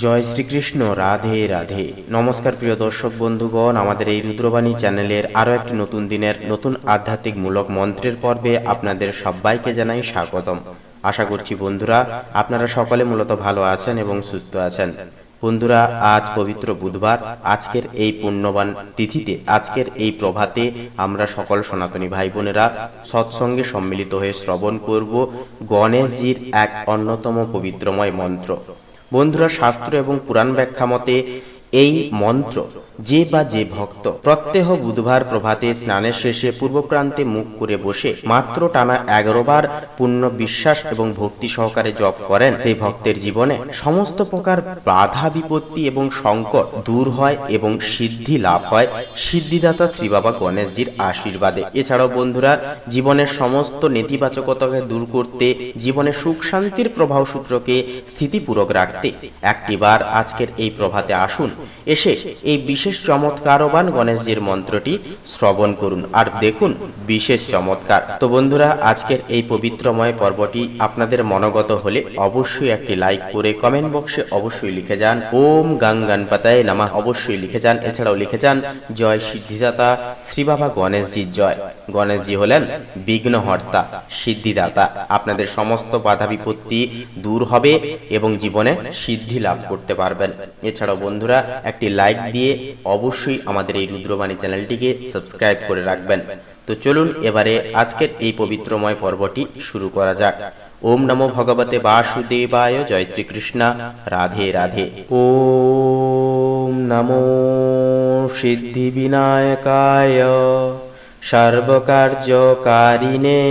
জয় শ্রীকৃষ্ণ। রাধে রাধে। নমস্কার প্রিয় দর্শক বন্ধুগণ, আমাদের এই রুদ্রবাণী চ্যানেলের আরও একটি নতুন দিনের নতুন আধ্যাত্মিক মূলক মন্ত্রের পর্বে আপনাদের সবাইকে জানাই স্বাগতম। আশা করছি বন্ধুরা আপনারা সকলে মূলত ভালো আছেন এবং সুস্থ আছেন। বন্ধুরা, আজ পবিত্র বুধবার, আজকের এই পুণ্যবান তিথিতে, আজকের এই প্রভাতে আমরা সকল সনাতনী ভাই বোনেরা সৎসঙ্গে সম্মিলিত হয়ে শ্রবণ করব গণেশজির এক অন্যতম পবিত্রময় মন্ত্র। বন্ধুরা, শাস্ত্র এবং পুরাণ ব্যাখ্যা মতে এই মন্ত্র যে ভক্ত প্রত্যহ বুধবার প্রভাতে স্নানের শেষে পূর্ব প্রান্তে মুখ করে বসে মাত্র টানা 11 বার পূর্ণ বিশ্বাস এবং ভক্তি সহকারে জপ করেন, সেই ভক্তের জীবনে সমস্ত প্রকার বাধা বিপত্তি এবং সংকট দূর হয় এবং সিদ্ধি লাভ হয় সিদ্ধিদাতা শ্রী বাবা গণেশজির আশীর্বাদে। এছাড়াও বন্ধুরা, জীবনের সমস্ত নেতিবাচকতাকে দূর করতে, জীবনে সুখ শান্তির প্রবাহ সূত্রকে স্থিতিপূরক রাখতে একটিবার আজকের এই প্রভাতে আসুন, এসে এই বিশেষ চমৎকারবান গণেশজির মন্ত্রটি শ্রবণ করুন আর দেখুন বিশেষ চমৎকার। তো বন্ধুরা, আজকের এই পবিত্রময় পর্বটি আপনাদের মনোগত হলে অবশ্যই একটি লাইক করে কমেন্ট বক্সে অবশ্যই লিখে যান ওম গাং গণপতায় নমঃ, অবশ্যই লিখে যান। এছাড়াও লিখে যান জয় সিদ্ধিদাতা শ্রী বাবা গণেশজির জয়। গণেশজি হলেন বিঘ্নহর্তা, সিদ্ধিদাতা। আপনাদের সমস্ত বাধা বিপত্তি দূর হবে এবং জীবনে সিদ্ধি লাভ করতে পারবেন। এছাড়াও বন্ধুরা, একটি লাইক দিয়ে অবশ্যই আমাদের এই রুদ্রবাণী চ্যানেলটিকে সাবস্ক্রাইব করে রাখবেন। তো চলুন এবারে আজকের এই পবিত্রময় পর্বটি শুরু করা যাক। ওম নমো ভগবতে বাসুদেবায়। জয় শ্রীকৃষ্ণ। রাধে রাধে। ওম নমো সিদ্ধি বিনায়কায় সর্বকার্যকারিণে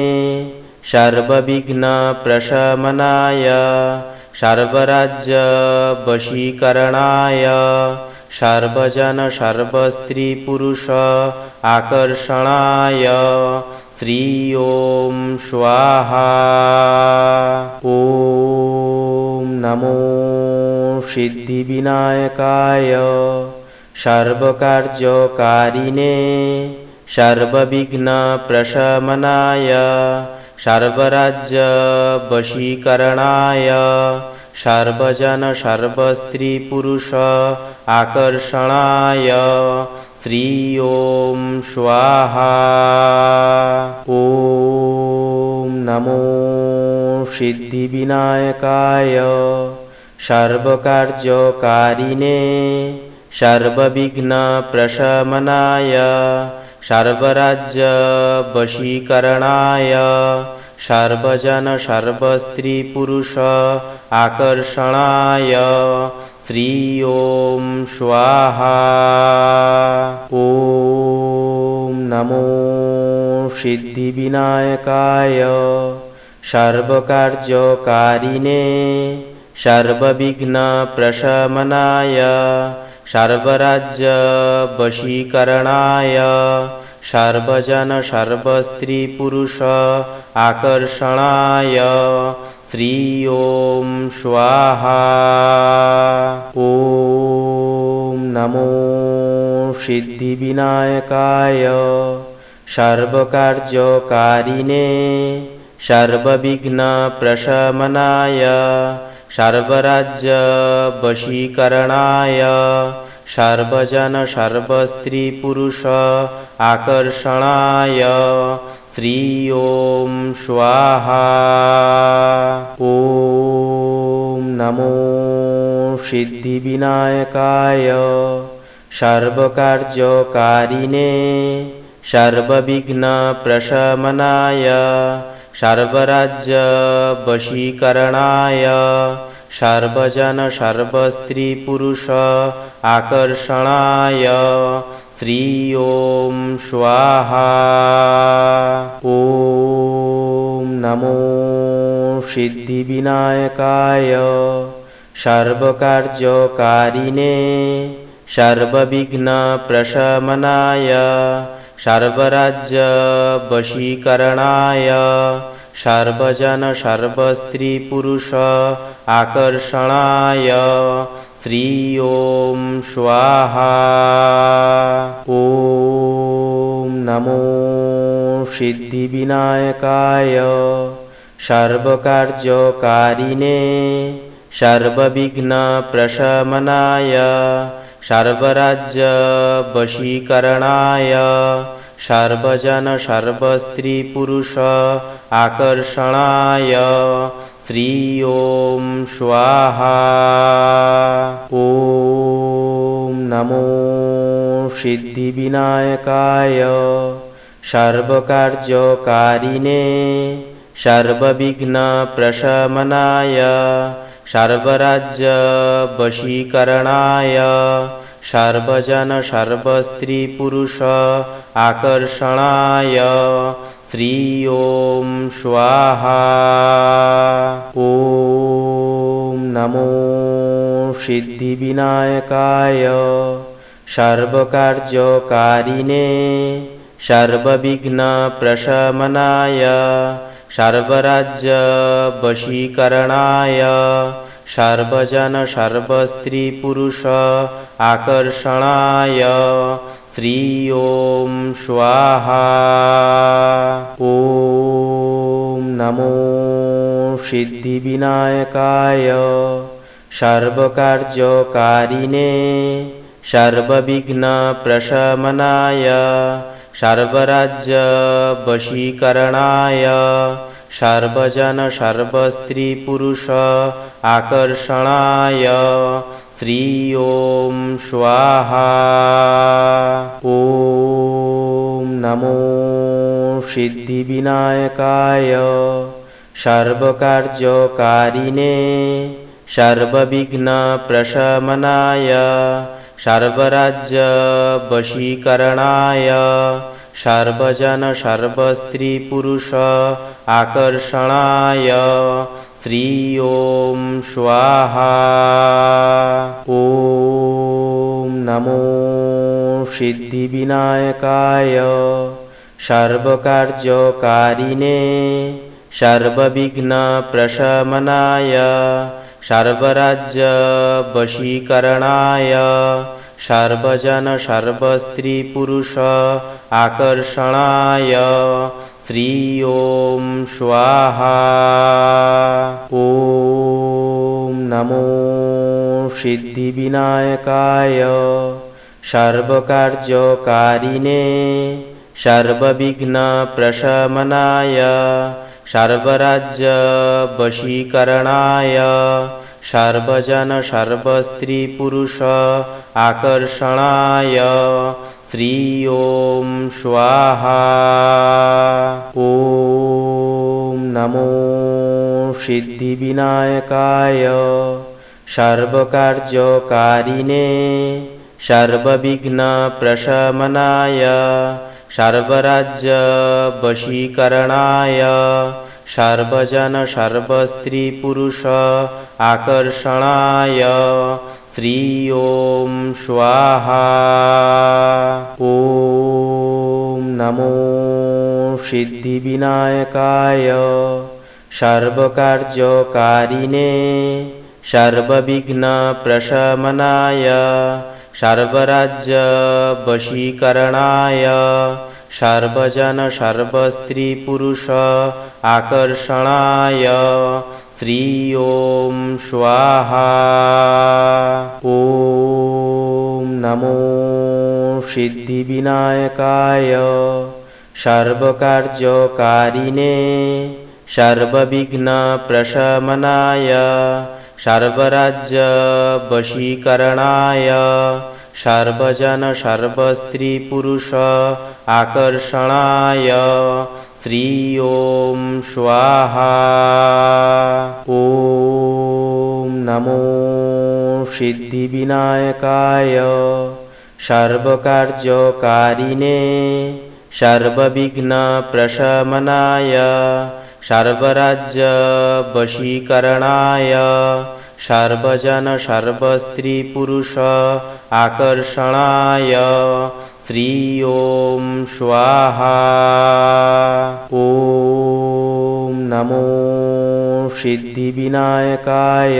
সর্ববিঘ্ন প্রশমনায় সর্বরাজ্য বশীকরণায় সর্বজন সর্বস্ত্রী পুরুষ আকর্ষণায় শ্রী ওম স্বাহা। ওম নমো সিদ্ধি বিনায়কায় সর্বকার্যকারিণে সর্ববিঘ্ন প্রশমনায় সর্বরাজ্য বশীকরণায় সর্বজন সর্বস্ত্রী পুরুষ আকর্ষণায় শ্রী ওম স্বাহা। ওম নমো সিদ্ধি বিনায়কায় সর্বকার্যকারিণে সর্ববিঘ্ন প্রশমনায় সর্বরাজ্য বশীকরণায় সর্বজন সর্বস্ত্রী পুরুষ আকর্ষণায় শ্রী ওম স্বাহা। ওম নমো সিদ্ধি বিনায়কায় সর্বকার্যকারিণে সর্ববিঘ্ন প্রশমনায় সর্বরাজ্য বশীকরণায় সর্বজন সর্বস্ত্রী পুরুষ আকর্ষণায় শ্রী ওম স্বাহা। ওম নমো সিদ্ধি বিনায়কায় সর্বকার্যকারিণে সর্ববিঘ্ন প্রশমনায় সর্বরাজ্য বশীকরণায় সর্বজন সর্বস্ত্রী পুরুষ আকর্ষণায় শ্রী ওম স্বাহা। ওম নমো সিদ্ধি বিনায়কায় সর্বকার্যকারিণে সর্ববিঘ্ন প্রশমনায় সর্বরাজ্য বশীকরণায় সর্বজন সর্বস্ত্রী পুরুষ আকর্ষণায় শ্রী ওম স্বাহা। ওম নমো সিদ্ধি বিনায়কায় সর্বকার্যকারিণে সর্ববিঘ্ন প্রশমনায় সর্বরাজ্য বশীকরণায় সর্বজন সর্বস্ত্রী পুরুষ আকর্ষণায় শ্রী ওম স্বাহা। ওম নমো সিদ্ধি বিনায়কায় সর্বকার্যকারিণে सर्वविघ्नप्रशमनाय सर्वराज्यवशीकरणाय सर्वजन सर्वस्त्रीपुरुष आकर्षणाय श्री ओम स्वाहा। ओम नमो सिद्धिविनायकाय सर्वकार्यकारिणे सर्वविघ्नप्रशमनाय सर्वराज्यवशीकरणाय सर्वजन सर्वस्त्रीपुरुष आकर्षणाय श्री ओम स्वाहा। ओम नमो सिद्धिविनायकाय सर्वकार्यकारिणे सर्वविघ्नप्रशमनाय सर्वराज्यवशीकरणाय सर्वजन सर्वस्त्रीपुरुष आकर्षणाय श्री ओम स्वाहा। ओम नमो सिद्धिविनायकाय सर्वकार्यकारिणे सर्वविघ्नप्रशमनाय सर्वराज्यवशीकरणाय सर्वजन सर्वस्त्रीपुरुष आकर्षणाय श्री ओम स्वाहा। ओम नमो सिद्धिविनायकाय सर्वकार्यकारिणे सर्वविघ्नप्रशमनाय सर्वराज्यवशीकरणाय सर्वजन सर्वस्त्रीपुरुष आकर्षणाय श्री ओम स्वाहा। ओम नमो सिद्धिविनायकाय सर्वकार्यकारिणे सर्वविघ्नप्रशमनाय सर्वराज्यवशीकरणाय सर्वजन सर्वस्त्रीपुरुष आकर्षणाय श्री ओम स्वाहा। ओम नमो सिद्धिविनायकाय सर्वकार्यकारिणे सर्वविघ्नप्रशमनाय सर्वराज्यवशीकरणाय सर्वजन सर्वस्त्रीपुरुष आकर्षणाय श्री ओम स्वाहा। ओम नमो सिद्धिविनायकाय सर्वकार्यकारिणे सर्वविघ्नप्रशमनाय सर्वराज्यवशीकरणाय सर्वजन सर्वस्त्रीपुरुष आकर्षणाय श्री ओम स्वाहा। ओम नमो सिद्धिविनायकाय सर्वकार्यकारिणे सर्वविघ्नप्रशमनाय सर्वराज्यवशीकरणाय सर्वजन सर्वस्त्रीपुरुष आकर्षणाय श्री ओम स्वाहा। ओम नमो सिद्धिविनायकाय सर्वकार्यकारिणे सर्वविघ्नप्रशमनाय सर्वराज्यवशीकरणाय सर्वजन सर्वस्त्रीपुरुष आकर्षणाय श्री ओम स्वाहा। ओम नमो सिद्धिविनायकाय सर्वकार्यकारिणे सर्वविघ्नप्रशमनाय सर्वराज्यवशीकरणाय सर्वजन सर्वस्त्रीपुरुष आकर्षणाय श्री ओम स्वाहा। ओम नमो सिद्धिविनायकाय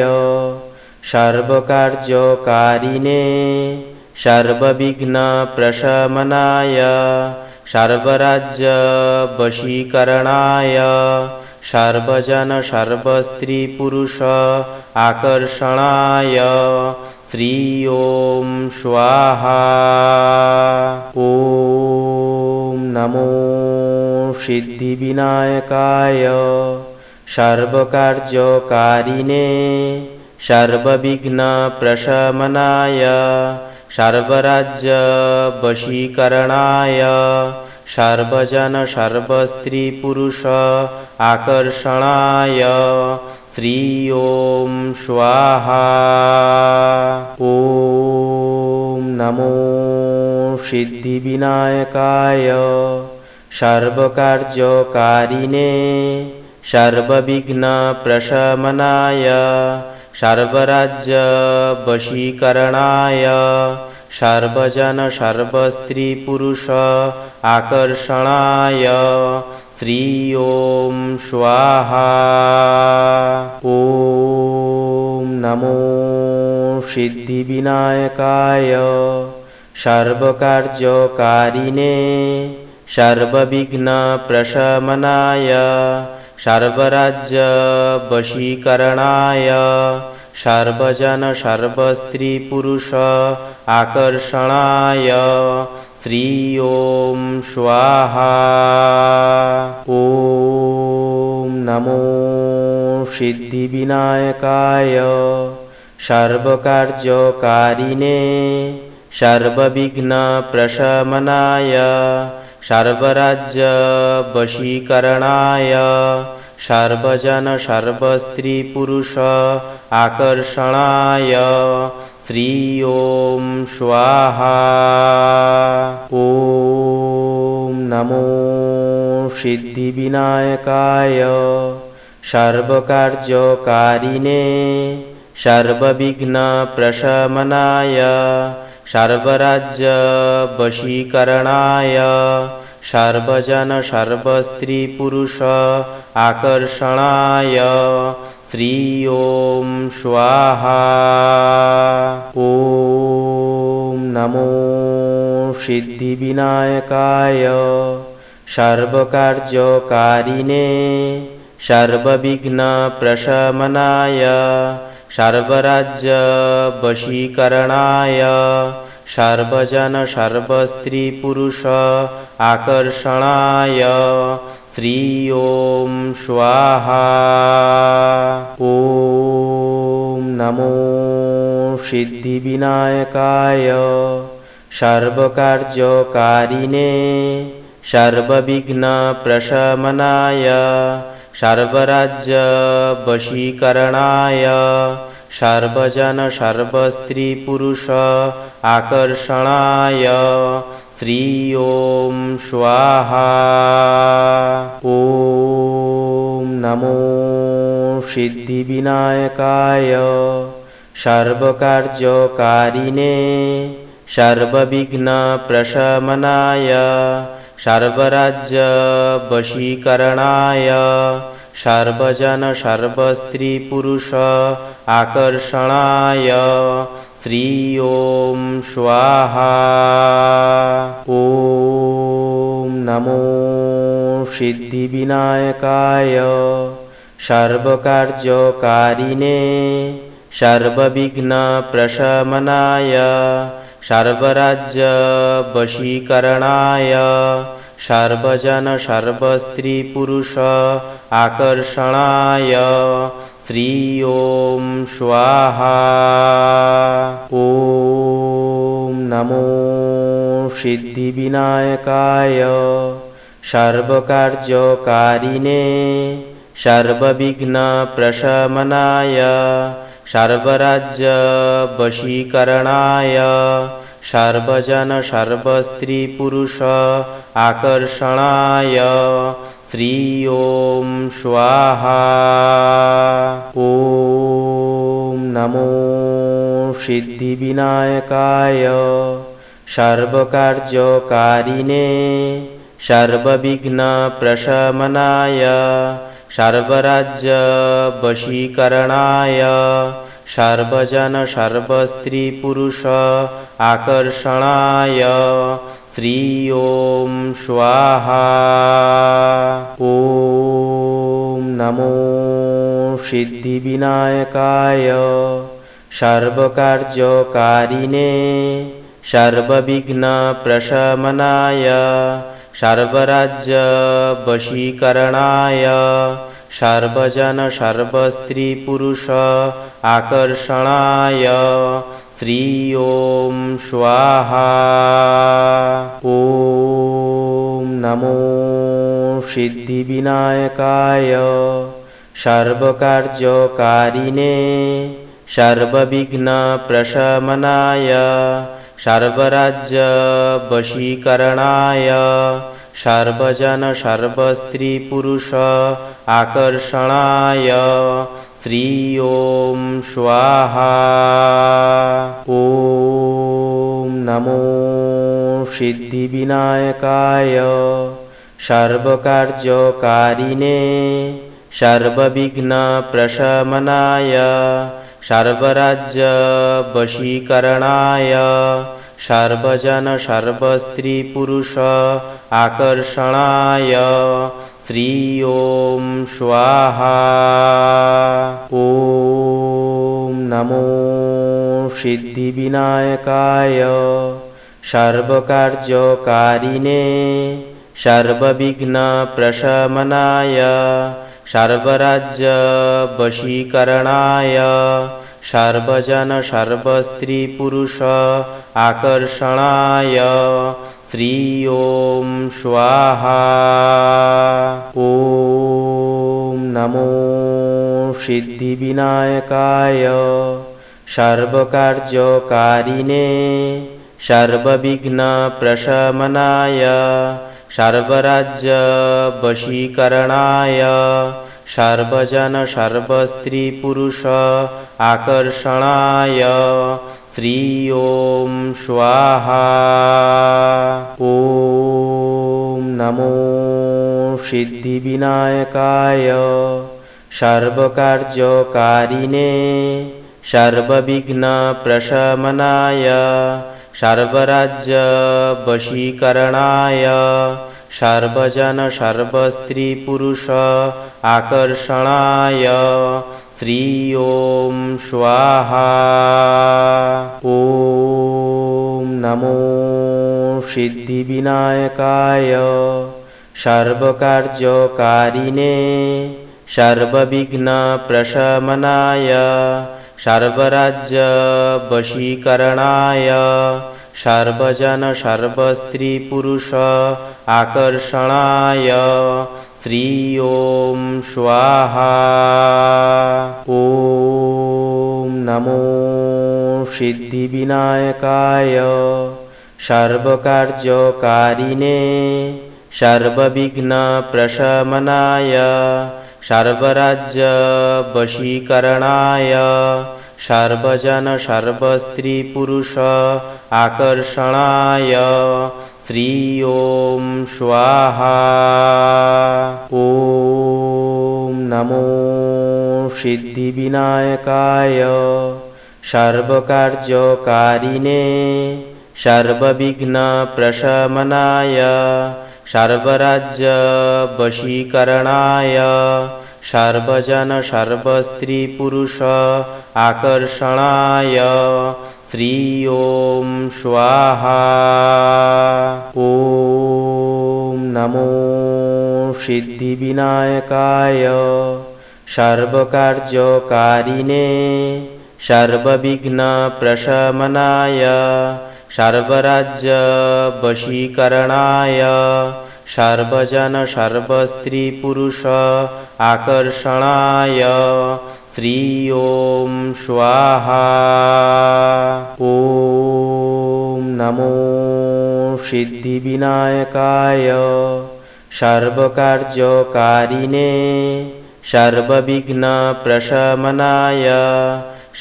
सर्वकार्यकारिणे सर्वविघ्नप्रशमनाय सर्वराज्यवशीकरणाय सर्वजन सर्वस्त्रीपुरुष आकर्षणाय श्री ॐ स्वाहा। ॐ नमो सिद्धिविनायकाय सर्वकार्यकारिणे सर्वविघ्नप्रशमनाय सर्वराज्यवशीकरणाय सर्वजन सर्वस्त्रीपुरुष आकर्षणाय श्री ॐ स्वाहा। ॐ नमो सिद्धिविनायकाय सर्वकार्यकारिणे सर्वविघ्नप्रशमनाय सर्वराज्यवशीकरणाय सर्वजन सर्वस्त्रीपुरुष आकर्षणाय श्री ॐ स्वाहा। ॐ नमो सिद्धिविनायकाय सर्वकार्यकारिणे सर्वविघ्नप्रशमनाय सर्वराज्यवशीकरणाय सर्वजन सर्वस्त्रीपुरुष आकर्षणाय श्री ॐ स्वाहा। ॐ नमो सिद्धिविनायकाय सर्वकार्यकारिणे सर्वविघ्नप्रशमनाय सर्वराज्यवशीकरणाय सर्वजन सर्वस्त्रीपुरुष आकर्षणाय श्री ॐ स्वाहा। ॐ नमो सिद्धिविनायकाय सर्वकार्यकारिणे सर्वविघ्नप्रशमनाय सर्वराज्यवशीकरणाय सर्वजन सर्वस्त्रीपुरुष आकर्षणाय श्री ॐ स्वाहा। ॐ नमो सिद्धिविनायकाय सर्वकार्यकारिणे सर्वविघ्नप्रशमनाय सर्वराज्यवशीकरणाय सर्वजन सर्वस्त्रीपुरुष आकर्षणाय श्री ॐ स्वाहा। ॐ नमो सिद्धिविनायकाय सर्वकार्यकारिणे सर्वविघ्नप्रशमनाय सर्वराज्यवशीकरणाय सर्वजन सर्वस्त्रीपुरुष आकर्षणाय श्री ॐ स्वाहा। ॐ नमो सिद्धिविनायकाय सर्वकार्यकारिणे सर्वविघ्नप्रशमनाय सर्वराज्यवशीकरणाय सर्वजन सर्वस्त्रीपुरुष आकर्षणाय श्री ॐ स्वाहा। ॐ नमो सिद्धिविनायकाय सर्वकार्यकारिणे सर्वविघ्नप्रशमनाय सर्वराज्यवशीकरणाय सर्वजन सर्वस्त्रीपुरुष आकर्षणाय श्री ॐ स्वाहा। ॐ नमो सिद्धिविनायकाय सर्वकार्यकारिणे सर्वविघ्नप्रशमनाय सर्वराज्यवशीकरणाय सर्वजन सर्वस्त्रीपुरुष आकर्षणाय श्री ॐ स्वाहा। ॐ नमो सिद्धिविनायकाय सर्वकार्यकारिणे सर्वविघ्नप्रशमनाय सर्वराज्यवशीकरणाय सर्वजन सर्वस्त्रीपुरुष आकर्षणाय श्री ॐ स्वाहा। ॐ नमो सिद्धिविनायकाय सर्वकार्यकारिणे सर्वविघ्नप्रशमनाय सर्वराज्यवशीकरणाय सर्वजन सर्वस्त्रीपुरुष आकर्षणाय श्री ओम स्वाहा। ओम नमो सिद्धिविनायकाय सर्वकार्यकारिणे सर्वविघ्नप्रशमनाय सर्वराज्यवशीकरणाय सर्वजन सर्वस्त्रीपुरुष आकर्षणाय श्री ओम स्वाहा। ओम नमो सिद्धिविनायकाय सर्वकार्यकारिणे सर्वविघ्नप्रशमनाय सर्वराज्यवशीकरणाय सर्वजन सर्वस्त्रीपुरुष आकर्षणाय श्री ओम स्वाहा। ओम नमो सिद्धिविनायकाय सर्वकार्यकारिणे सर्वविघ्नप्रशमनाय सर्वराज्यवशीकरणाय सर्वजन सर्वस्त्रीपुरुष आकर्षणाय श्री ओम स्वाहा। ओम नमो सिद्धिविनायकाय सर्वकार्यकारिणे सर्वविघ्नप्रशमनाय सर्वराज्यवशीकरणाय सर्वजन सर्वस्त्रीपुरुष आकर्षणाय श्री ओम स्वाहा। ओम नमो सिद्धिविनायकाय सर्वकार्यकारिणे सर्वविघ्नप्रशमनाय सर्वराज्यवशीकरणाय सर्वजन सर्वस्त्रीपुरुष आकर्षणाय श्री ओम स्वाहा। ओम नमो सिद्धिविनायकाय सर्वकार्यकारिणे सर्वविघ्नप्रशमनाय सर्वराज्यवशीकरणाय सर्वजन सर्वस्त्रीपुरुष आकर्षणाय श्री ओम स्वाहा। ओम नमो सिद्धिविनायकाय सर्वकार्यकारिणे सर्वविघ्नप्रशमनाय सर्वराज्यवशीकरणाय सर्वजन सर्वस्त्रीपुरुष आकर्षणाय श्री ओम स्वाहा। ओम नमो सिद्धिविनायकाय सर्वकार्यकारिणे सर्वविघ्नप्रशमनाय सर्वराज्यवशीकरणाय सर्वजन सर्वस्त्रीपुरुष आकर्षणाय श्री ओम स्वाहा। ओम नमो सिद्धिविनायकाय सर्वकार्यकारिणे सर्वविघ्नप्रशमनाय सर्वराज्यवशीकरणाय सर्वजन सर्वस्त्रीपुरुष आकर्षणाय श्री ओम स्वाहा। ओम नमो सिद्धिविनायकाय सर्वकार्यकारिणे सर्वविघ्नप्रशमनाय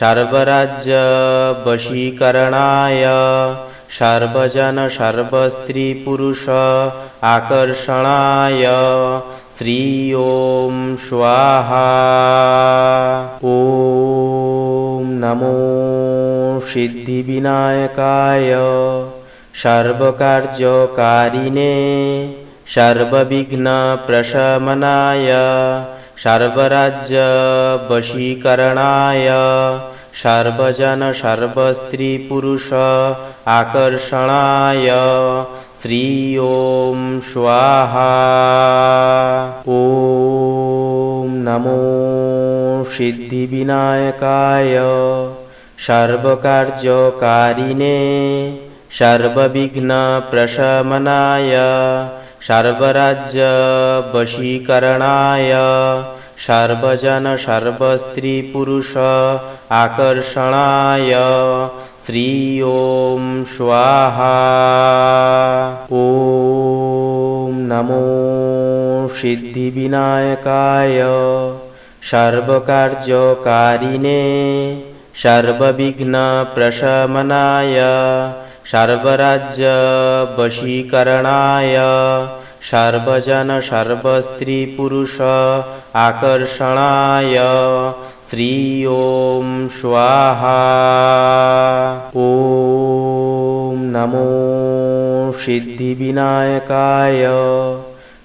सर्वराज्यवशीकरणाय सर्वजन सर्वस्त्रीपुरुष आकर्षणाय श्री ओम स्वाहा। ओम नमो सिद्धिविनायकाय सर्वकार्यकारिणे सर्वविघ्नप्रशमनाय सर्वराज्य वशीकरणाय सर्वजन सर्वस्त्री पुरुष आकर्षणाय श्री ओम स्वाहा। ओम नमो सिद्धिविनायकाय सर्वकार्यकारिणे सर्वविघ्नप्रशमनाय सर्वराज्य वशीकरणाय सर्वजन सर्वस्त्री पुरुष आकर्षणाय श्री ओम स्वाहा। ओम नमो सिद्धिविनायकाय सर्वकार्यकारिणे सर्वविघ्नप्रशमनाय सर्वराज्य वशीकरणाय सर्वजन सर्वस्त्री पुरुष आकर्षणाय श्री ओम स्वाहा। ओम नमो सिद्धिविनायकाय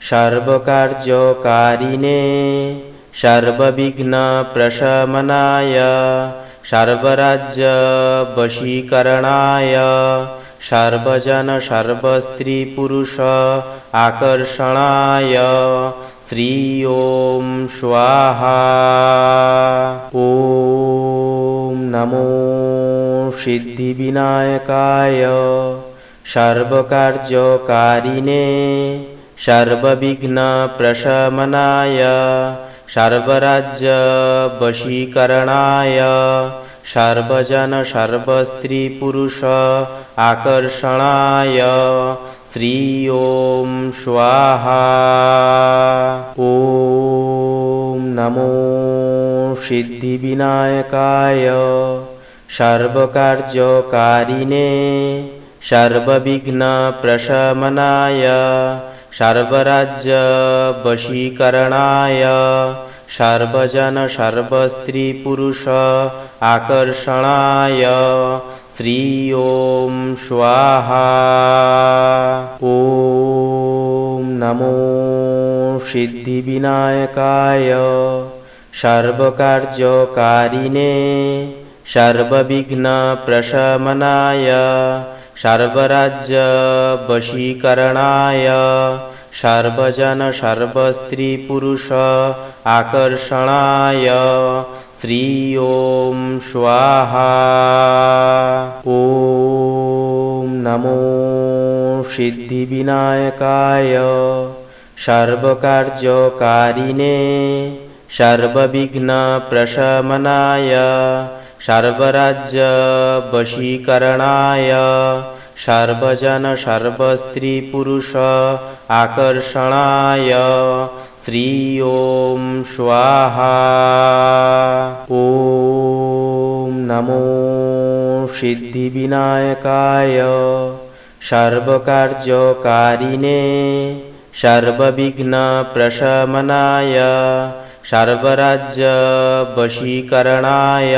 सर्वकार्यकारिणे सर्वविघ्नप्रशमनाय सर्वराज्य वशीकरणाय सर्वजन सर्वस्त्री पुरुष आकर्षणाय श्री ओम स्वाहा। ओम नमो सिद्धिविनायकाय सर्वकार्यकारिणे सर्वविघ्नप्रशमनाय सर्वराज्य वशीकरणाय सर्वजन सर्वस्त्री पुरुष आकर्षणाय श्री ओम स्वाहा। ओम नमो सिद्धिविनायकाय सर्वकार्यकारिणे सर्वविघ्नप्रशमनाय सर्वराज्य वशीकरणाय सर्वजन सर्वस्त्री पुरुष आकर्षणाय श्री ओम स्वाहा। ओम नमो सिद्धिविनायकाय सर्वकार्यकारिणे सर्वविघ्नप्रशमनाय सर्वराज्य वशीकरणाय सर्वजन सर्वस्त्री पुरुष आकर्षणाय श्री ओम स्वाहा। ओम नमो सिद्धिविनायकाय सर्वकार्यकारिणे सर्वविघ्नप्रशमनाय सर्वराज्य वशीकरणाय सर्वजन सर्वस्त्री पुरुष आकर्षणाय श्री ओम स्वाहा। ओम नमो सिद्धिविनायकाय सर्वकार्यकारिणे सर्वविघ्नप्रशमनाय सर्वराज्य वशीकरणाय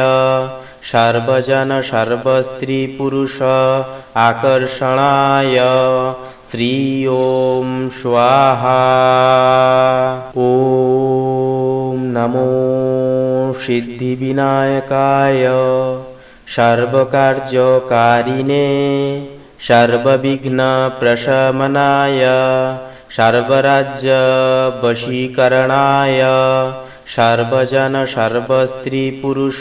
सर्वजन सर्वस्त्री पुरुष आकर्षणाय श्री ओम स्वाहा। ओम नमो सिद्धिविनायकाय सर्वकार्यकारिणे सर्वविघ्नप्रशमनाय सर्वराज्य वशीकरणाय सर्वजन सर्वस्त्री पुरुष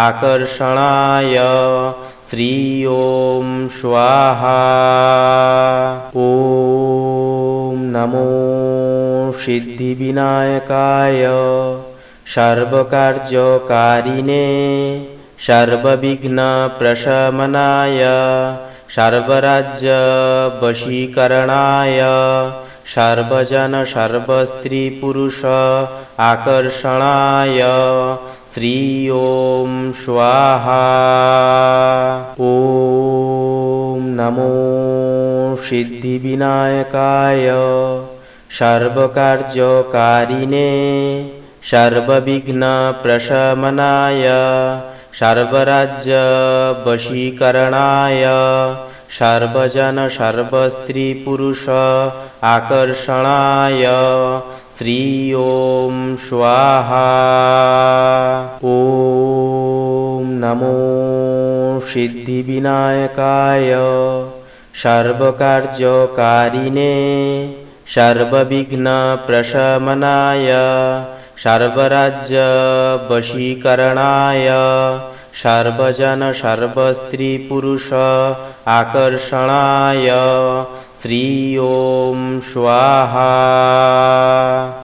आकर्षणाय श्री ओम स्वाहा। ओम नमो सिद्धिविनायकाय सर्वकार्यकारिणे सर्वविघ्नप्रशमनाय सर्वराज्य वशीकरणाय सर्वजन सर्वस्त्री पुरुष आकर्षणाय श्री ओम स्वाहा। ओम नमो सिद्धिविनायकाय सर्वकार्यकारिणे सर्वविघ्नप्रशमनाय सर्वराज्य वशीकरणाय सर्वजन सर्वस्त्री पुरुष आकर्षणाय श्री ओम स्वाहा। ओम नमो सिद्धिविनायकाय सर्वकार्यकारिणे सर्वविघ्नप्रशमनाय सर्वराज्यवशीकरणाय सर्वजन सर्वस्त्रीपुरुष आकर्षणाय श्री ओम स्वाहा।